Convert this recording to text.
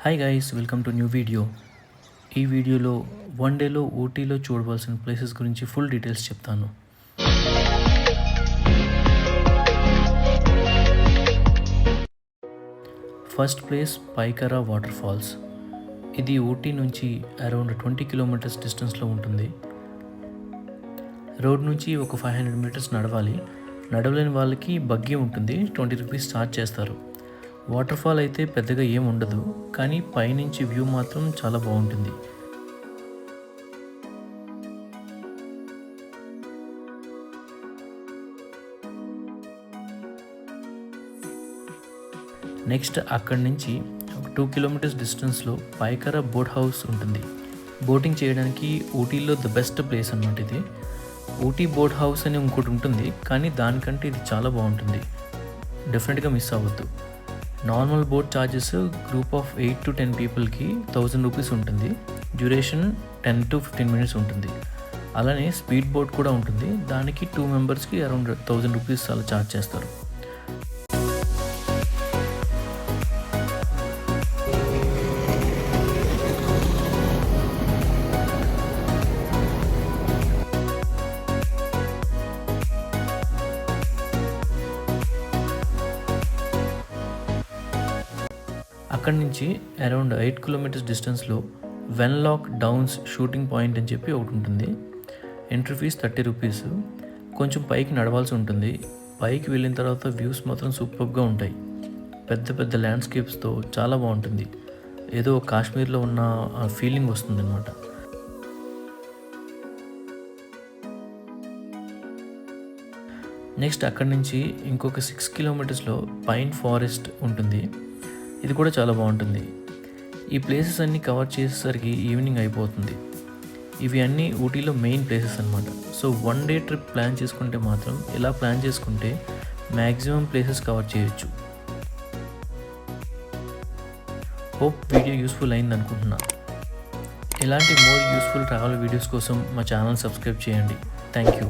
Hi guys, welcome to new video. ఈ వీడియోలో one డేలో ఊటీలో చూడవలసిన ప్లేసెస్ గురించి ఫుల్ డీటెయిల్స్ చెప్తాను. First place Pykara water falls. ఇది ఊటీ నుంచి అరౌండ్ 20 కిలోమీటర్స్ డిస్టెన్స్లో ఉంటుంది. రోడ్ నుంచి ఒక 500 మీటర్స్ నడవాలి. నడవలేని వాళ్ళకి బగ్గీ ఉంటుంది, 20 రూపీస్ ఛార్జ్ చేస్తారు. వాటర్ ఫాల్ అయితే పెద్దగా ఏం ఉండదు, కానీ పైనుంచి వ్యూ మాత్రం చాలా బాగుంటుంది. నెక్స్ట్ అక్కడి నుంచి 2 కిలోమీటర్స్ డిస్టెన్స్లో పైకరా బోట్ హౌస్ ఉంటుంది. బోటింగ్ చేయడానికి ఊటీలో ద బెస్ట్ ప్లేస్ అన్నమాట ఇది. ఊటీ బోట్ హౌస్ అని ఇంకోటి ఉంటుంది, కానీ దానికంటే ఇది చాలా బాగుంటుంది. డెఫినెట్గా మిస్ అవ్వద్దు. Normal boat charges group of 8 to 10 పీపుల్కి 1000 రూపీస్ ఉంటుంది. డ్యూరేషన్ 10 to 15 మినిట్స్ ఉంటుంది. అలానే స్పీడ్ బోట్ కూడా ఉంటుంది, దానికి 2 మెంబర్స్కి అరౌండ్ 1000 రూపీస్ అలా ఛార్జ్ చేస్తారు. అక్కడి నుంచి అరౌండ్ 8 కిలోమీటర్స్ డిస్టెన్స్లో వెన్లాక్ డౌన్స్ షూటింగ్ పాయింట్ అని చెప్పి ఒకటి ఉంటుంది. Entry fees 30 rupees. కొంచెం పైకి నడవాల్సి ఉంటుంది. పైకి వెళ్ళిన తర్వాత వ్యూస్ మాత్రం సూపర్గా ఉంటాయి. పెద్ద పెద్ద ల్యాండ్స్కేప్స్తో చాలా బాగుంటుంది. ఏదో కాశ్మీర్లో ఉన్న ఫీలింగ్ వస్తుంది అన్నమాట. నెక్స్ట్ అక్కడి నుంచి ఇంకొక 6 కిలోమీటర్స్లో పైన్ ఫారెస్ట్ ఉంటుంది. ఇది కూడా చాలా బాగుంటుంది. ఈ ప్లేసెస్ అన్నీ కవర్ చేసేసరికి ఈవినింగ్ అయిపోతుంది. ఇవి అన్నీ ఊటీలో మెయిన్ ప్లేసెస్ అన్నమాట. So one day trip plan చేసుకుంటే మాత్రం ఇలా ప్లాన్ చేసుకుంటే మ్యాక్సిమం ప్లేసెస్ కవర్ చేయొచ్చు. హోప్ వీడియో యూస్ఫుల్ అయింది అనుకుంటున్నా. ఇలాంటి మోర్ యూస్ఫుల్ ట్రావెల్ వీడియోస్ కోసం మా ఛానల్ సబ్స్క్రైబ్ చేయండి. Thank you.